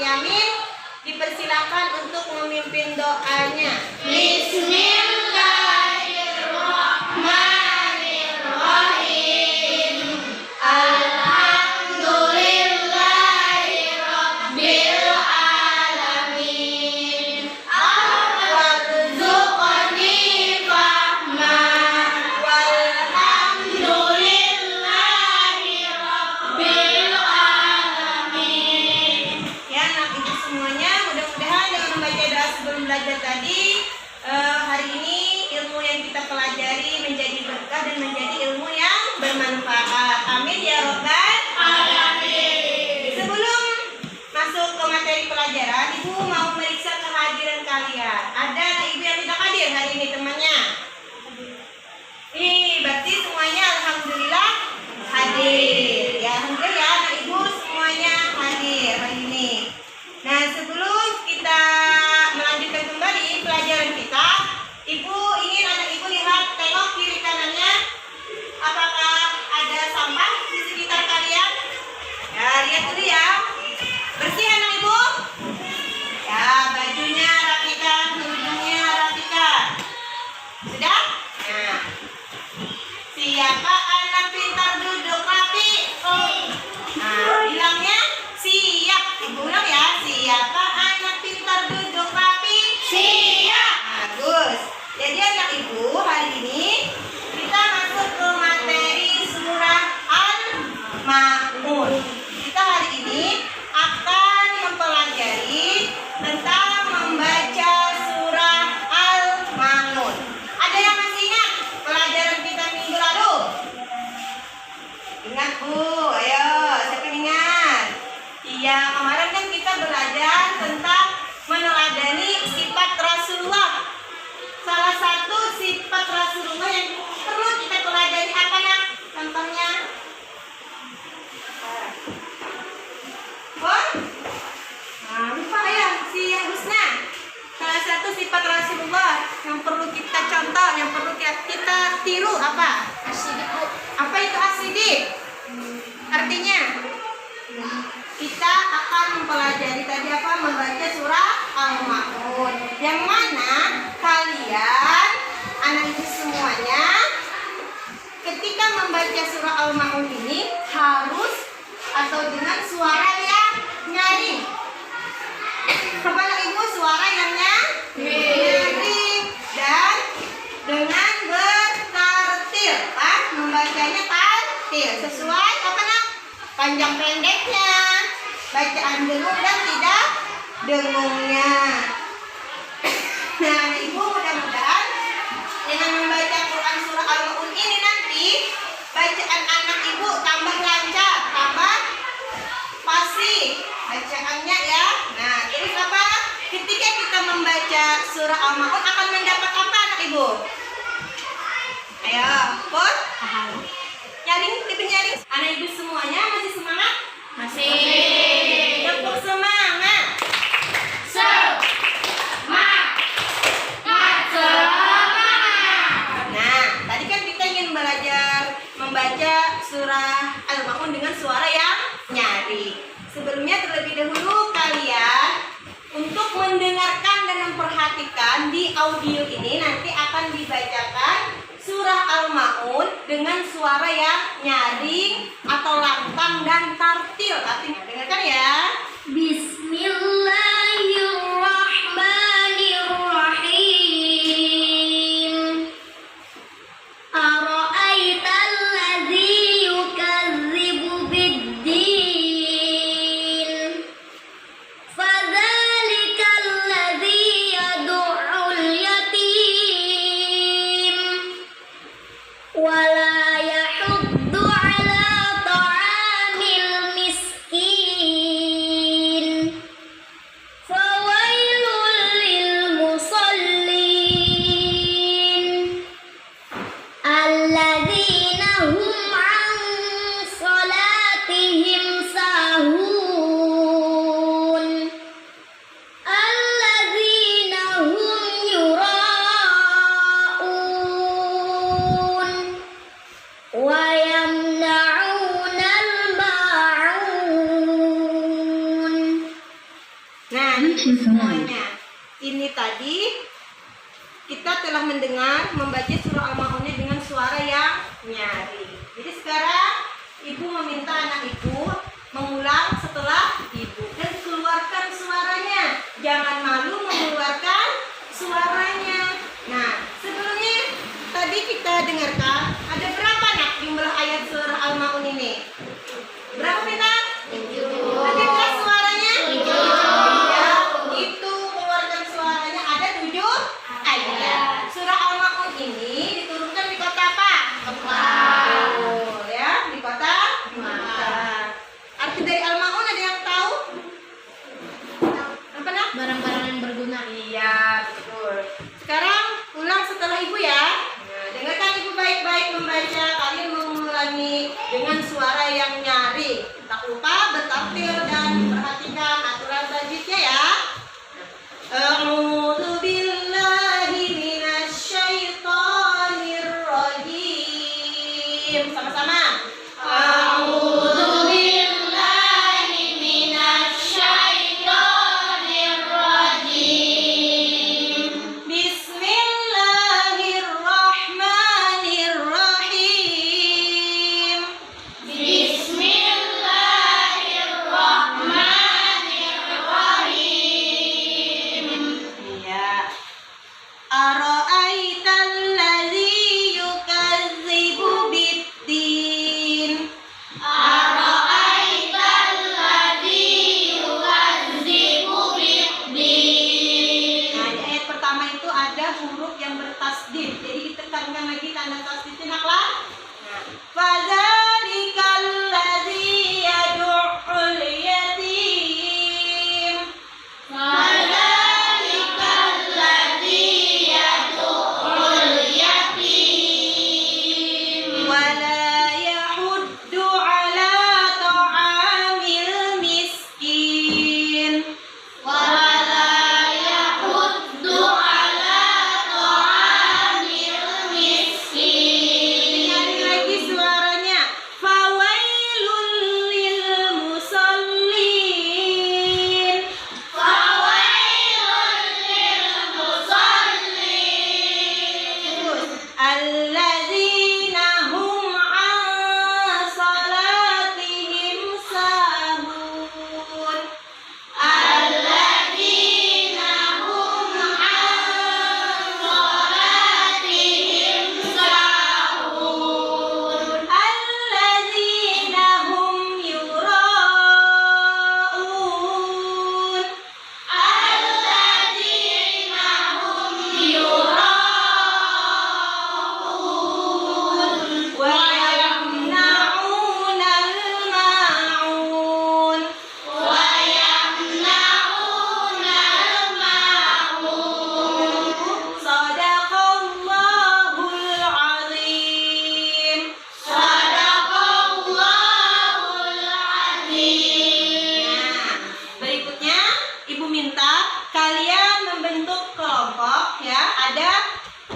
Yamin dipersilakan untuk memimpin doanya. Bismillahirrahmanirrahim. Alhamdulillahirabbil alamin. Warzuqni fahma. Walhamdulillahirabbil alamin. Ya, anak ibu semuanya, mudah-mudahan dengan membaca doa sebelum belajar tadi, hari ini ilmu yang kita pelajari menjadi berkah dan menjadi ilmu yang bermanfaat. Amin ya robbal alamin. Sebelum masuk ke materi pelajaran, ibu mau meriksa kehadiran kalian. Ada anak ibu yang tidak hadir hari ini temannya? Berarti semuanya alhamdulillah hadir. Ya, alhamdulillah ya anak ibu semuanya hadir hari ini. Nah, sebelum kita melanjutkan kembali pelajaran kita, ibu ingin anak ibu lihat, tengok kiri kanannya, apakah ada sampah di sekitar kalian? Ya, lihat dulu ya. Bersih anak ibu? Ya, bajunya rapikan, kerudungnya rapikan. Sudah? Nah, siapa anak pintar duduk rapi? Nah, bilangnya siap. Ibu ulang ya, siapa anak pintar duduk rapi? Siap. Bagus. Jadi anak ibu, hari ini kita masuk ke materi surah Al-Ma'un. Kita hari ini akan mempelajari tentang membaca surah Al-Ma'un. Ada yang masih ingat pelajaran kita minggu lalu? Ingat Bu, ayo siapa yang ingat? Iya, kemarin kan kita belajar tentang meneladani sifat Rasulullah. Salah satu sifat Rasulullah yang perlu kita pelajari apa nak? Contohnya? Bon? Nah, lupa ya, si Husna. Salah satu sifat Rasulullah yang perlu kita contoh, yang perlu kita tiru apa? Asyidik, Bu. Apa itu asidik? Artinya kita akan mempelajari tadi apa? Membaca surah Al-Ma'un. Yang mana kalian, anak ibu semuanya, ketika membaca surah Al-Ma'un ini harus atau dengan suara yang nyaring. Apa anak ibu? Suara yang nyaring dan dengan bertartil. Membacanya tartil sesuai apa nak? Panjang pendeknya, bacaan dengung dan tidak dengungnya. Nah, ibu mudah-mudahan dengan membaca Quran surah Al-Ma'un ini nanti bacaan anak ibu tambah lancar, tambah fasih bacaannya ya. Nah, terus apa? Ketika kita membaca surah Al-Ma'un akan mendapat apa anak ibu? Ayo, Put. Nyaring, tipe nyaring. Anak ibu semuanya masih semangat? Masih. Tepuk semangat. Semangat. Nah, tadi kan kita ingin belajar membaca surah Al-Ma'un dengan suara yang nyaring. Sebelumnya terlebih dahulu kalian untuk mendengarkan dan memperhatikan di audio ini nanti akan dibacakan surah Al-Ma'un dengan suara yang nyaring atau lantang dan tartil. Artinya dengarkan ya. Bismillahirrahmanirrahim. Ara'aital ladzi yukadzibu biddin. Fadzalikal ladzi yad'ul yatim. Wala yahuddu ala ta'amil miskin. semuanya. Ini tadi kita telah mendengar membaca surah Al-Ma'un dengan suara yang nyaring. Jadi sekarang ibu meminta anak ibu mengulang setelah ibu dan keluarkan suaranya. Jangan malu mengeluarkan suaranya. Nah, sebelumnya tadi kita dengarkan ada berapa nak jumlah ayat surah Al-Ma'un ini? Berapa Pina? 7. Ada kelas suaranya? 7. Ya, itu keluarkan suaranya ada 7 ayat. Surah Al-Ma'un ini diturunkan di kota apa? Mekah. Ya, di kota Mekah. Arti dari Al-Ma'un ada yang tahu? Apa nak? Barang-barang yang berguna. Iya, betul. Sekarang ulang setelah ibu ya. Nah, dengarkan ibu baik-baik membaca. Kalian mengulangi dengan suara yang nyaring. Tak lupa bertaktil dan perhatikan aturan tajwidnya ya. A'udzu billahi minasy syaithanir rajim. Sama-sama. A'udzu billahi minasy syaithanir rajim. Bismillahirrahmanirrahim. Iya. Ara'aital ladzi yukadzibu biddin. Nah, di ayat pertama itu ada huruf yang bertasdid. Jadi ditekankan lagi tanda tasdidnya naklah. Nah, fadzalikal ladzi yad'ul yatim. Wala yahuddu ala ta'amil miskin. Dengarin lagi suaranya. Fawailul lil musallin. Terus, alladzina hum an salatihim sahun. Alladzina hum yura'un. Wa yamna'unal ma'un. Shadaqallahul azim. Nah, berikutnya ibu minta kalian membentuk kelompok ya. Ada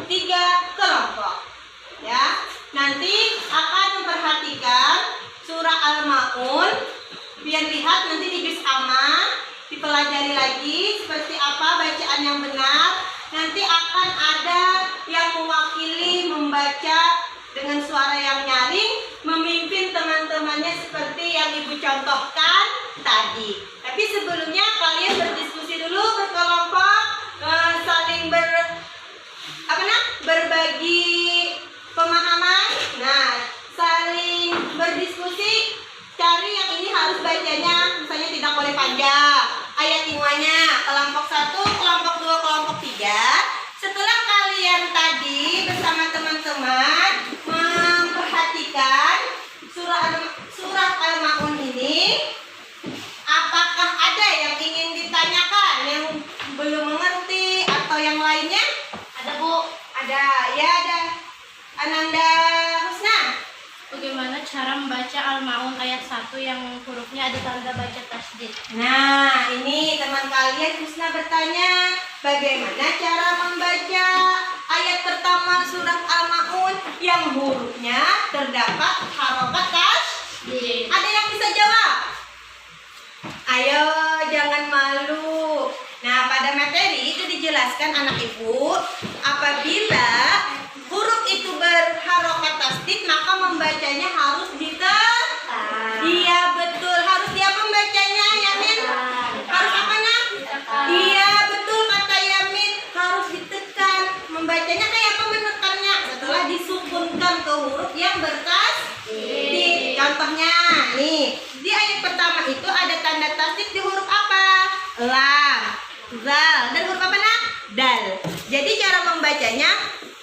3 kelompok ya. Nanti akan memperhatikan surah Al-Ma'un. Biar lihat nanti di juz amma, dipelajari lagi seperti apa bacaan yang benar. Nanti akan ada yang mewakili membaca dengan suara yang nyaring, memimpin teman-temannya seperti yang ibu contohkan tadi. Tapi sebelumnya kalian berdiskusi dulu berkelompok, saling berbagi pemahaman. Nah, saling berdiskusi, cari yang ini harus bacanya, misalnya tidak boleh panjang. Ayat semuanya, kelompok 1, kelompok 2, kelompok 3. Setelah kalian tadi bersama teman-teman memperhatikan surah Al-Ma'un ini, apakah ada yang ingin ditanyakan, yang belum mengerti atau yang lainnya? Ada Bu? Ada, ya ada. Ananda Husna. Bagaimana cara membaca Al-Ma'un ayat 1 yang hurufnya ada tanda baca tasdid? Nah, ini teman kalian Husna bertanya, bagaimana cara membaca ayat pertama surat Al-Ma'un yang hurufnya terdapat harokat tasdid? Ada yang bisa jawab? Ayo, jangan malu. pada materi itu dijelaskan anak ibu, apabila huruf itu berharokat tasdid maka membacanya harus ditekan. Iya betul, harus dia membacanya Yamin. Harus apa nak? Iya betul kata Yamin, harus ditekan. Membacanya kayak apa menekannya? Setelah disukunkan ke huruf yang bertasdid. Contohnya nih, di ayat pertama itu ada tanda tasdid di huruf apa? Lam, zal, dan huruf apa nak? Dal. Jadi cara membacanya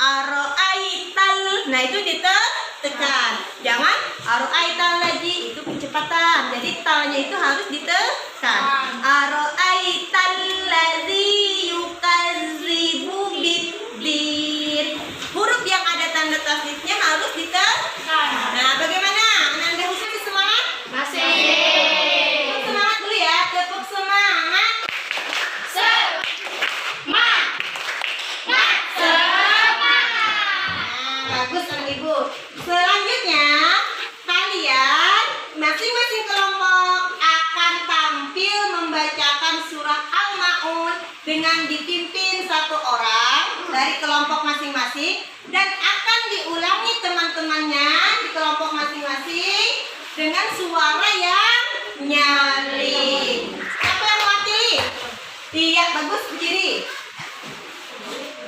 aro'aital. Nah itu ditekan. Jangan aro'aital lagi, itu kecepatan. Jadi talnya itu harus ditekan. Aro'aital ladzi yukadzibu biddin. Huruf yang ada tanda tasdidnya harus ditekan. Nah bagaimana? Anda khusus semangat? Masih. Semangat dulu ya, tepuk semangat. Bagus anak ibu. Selanjutnya kalian masing-masing kelompok akan tampil membacakan surah Al-Maun dengan dipimpin satu orang dari kelompok masing-masing dan akan diulangi teman-temannya di kelompok masing-masing dengan suara yang nyaring. Siapa yang mewakili? Iya bagus berdiri.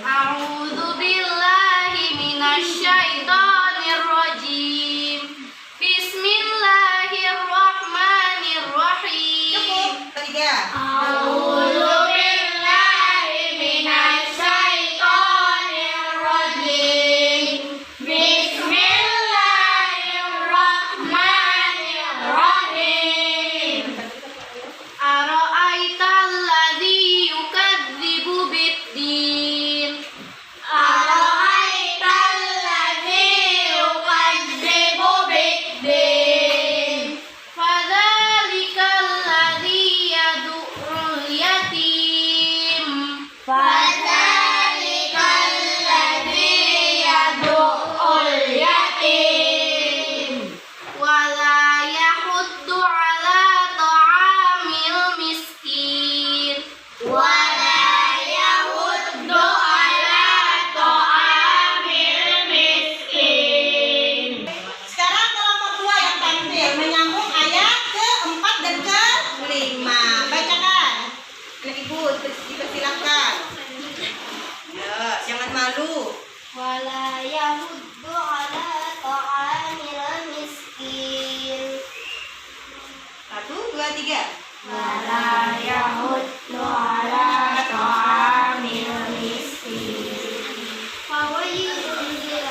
A'udzu billahi minasyaitonir rajim. Bismillahirrahmanirrahim. Ketiga. A'udzu billahi minasyaitonir rajim. Bismillahirrahmanirrahim. Ara'aital ladzi yukadzibu biddin. Ara'aital ladzi yukadzibu biddin. Fadzalikal ladzi yad'ul yatim. Fadzalikal ladzi yad'ul yatim. Wala yahuddu ala ta'amil miskin. Wala yahuddu ala ta'amil miskin. Sekarang kelompok dua yang tampil menyambung ayat keempat dan kelima. Bacakan. Anak ibu dipersilakan. Ya, jangan malu. Wala yahuddu ala ta'amil miskin. 1, 2, 3. Wala yahuddu ala ta'amil miskin. Fawailun lil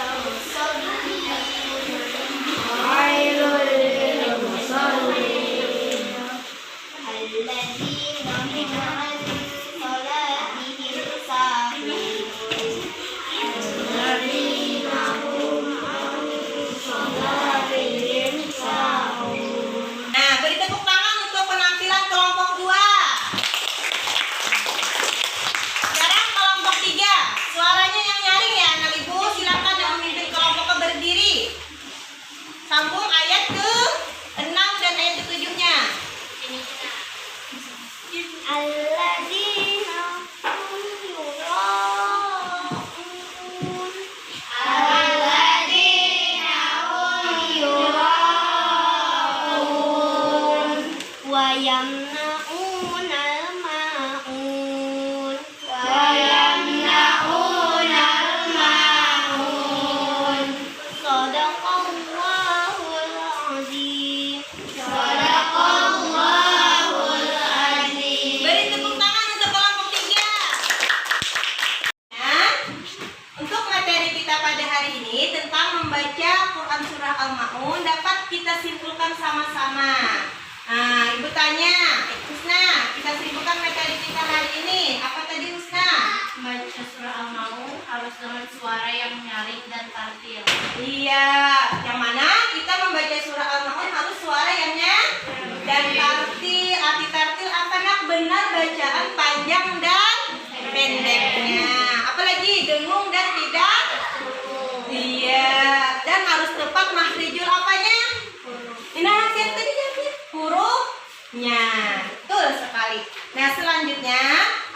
musallin. Alladzina hum 'an salatihim sahun. Alladzina hum 'an salatihim sahun. Nah, beri tepuk tangan untuk penampilan kelompok dua. Sekarang kelompok tiga. Suaranya yang nyaring ya anak ibu. Silakan yang memimpin kelompoknya berdiri. Sambung ayat ke-6 dan ayat ke-7-nya. Alladzina hum yura'un. Alladzina hum yura'un. Wa yamna'unal ma'un. Wa yamna'unal ma'un. Shadaqallahul azim. Shadaqallahul azim. Beri tepuk tangan untuk kelompok tiga. Nah, untuk materi kita pada hari ini tentang membaca Quran Surah Al-Ma'un dapat kita simpulkan sama-sama. Nah, ibu tanya, Husna, kita simpulkan materi kita hari ini. Apa tadi Husna? Membaca surah Al-Maun harus dengan suara yang nyaring dan tartil. Iya, yang mana kita membaca surah Al-Ma'un harus suara yang dan tartil. Arti tartil apa nak? Benar bacaan panjang dan pendeknya. Apalagi dengung dan tidak. Iya, dan harus tepat mahrijul apanya? Nah, yang tadi hurufnya. Betul sekali. Nah, selanjutnya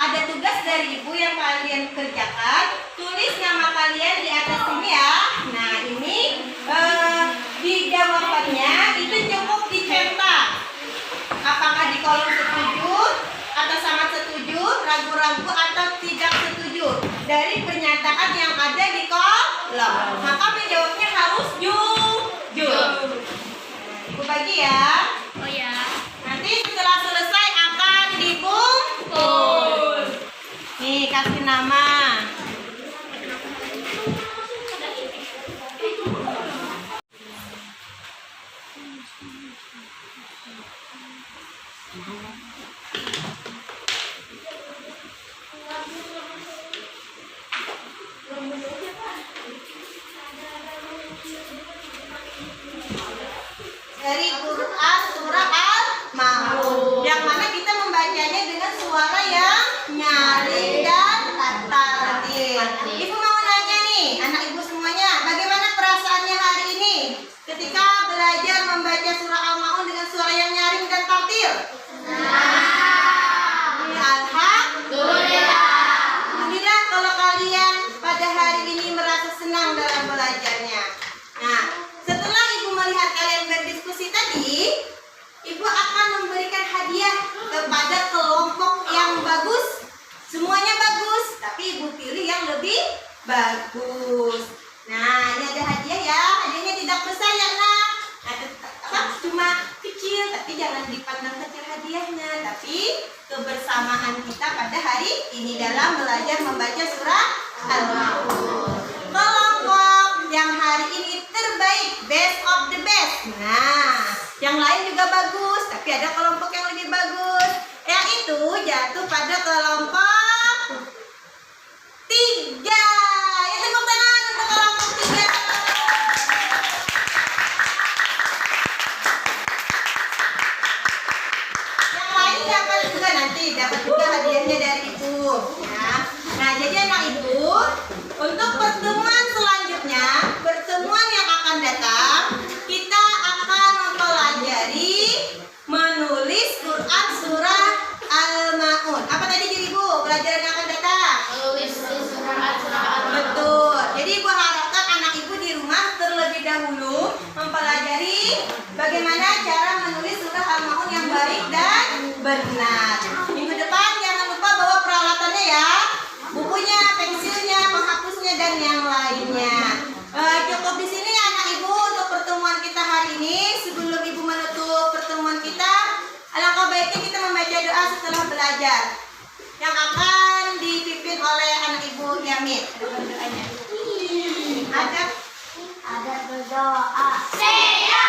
ada tugas kalian kerjakan, tulis nama kalian di atas sini ya. Nah ini di jawabannya itu cukup dicetak. Apakah di kolom setuju atau sangat setuju, ragu-ragu atau tidak setuju dari pernyataan yang ada di kolom. Maka menjawabnya harus jujur. Ibu bagi ya. Oh ya. Nanti setelah selesai akan dikumpul. Nih kasih nama. Dari Quran surah Al-Ma'un, yang mana kita membacanya dengan suara yang nyaring dan tartil. Ibu mau nanya nih, anak ibu semuanya, bagaimana perasaannya hari ini ketika belajar membaca surah Al-Ma'un dengan suara yang nyaring dan tartil? Alhamdulillah kalau kalian pada hari ini merasa senang dalam belajarnya. Nah, setelah ibu melihat kalian berdiskusi tadi, ibu akan memberikan hadiah kepada kelompok yang bagus. Semuanya bagus, tapi ibu pilih yang lebih bagus. Nah, ini ada hadiah ya. Hadiahnya tidak besar ya nak. Nah, cuma kecil, tapi jangan dipandang kecil hadiahnya. Tapi kebersamaan kita pada hari ini dalam belajar membaca surah Al-Ma'un. Kelompok yang hari ini terbaik, best of the best. Nah, yang lain juga bagus, tapi ada kelompok yang lebih bagus. Yang itu jatuh pada kelompok 3. Ya, tepuk tangan untuk kelompok 3. Yang lain dapat juga nanti, dapat juga hadiahnya dari ibu. Ya. Nah, jadi anak ibu, untuk pertemuan selanjutnya, pertemuan yang akan datang, kita akan mempelajari menulis Quran surah Al-Ma'un. Apa tadi ibu? Pelajaran yang akan datang? Menulis surah Al-Ma'un. Betul. Jadi ibu harapkan anak ibu di rumah terlebih dahulu mempelajari bagaimana cara menulis surah Al-Ma'un yang baik dan benar. Minggu depan jangan lupa bawa peralatannya ya. Bukunya, pensilnya, penghapusnya dan yang lainnya. Cukup di sini anak ibu untuk pertemuan kita hari ini. Sebelum ibu menutup pertemuan kita, alangkah baiknya kita membaca doa setelah belajar yang akan dipimpin oleh anak ibu Yamin. Ada doanya. Ada berdoa. Saya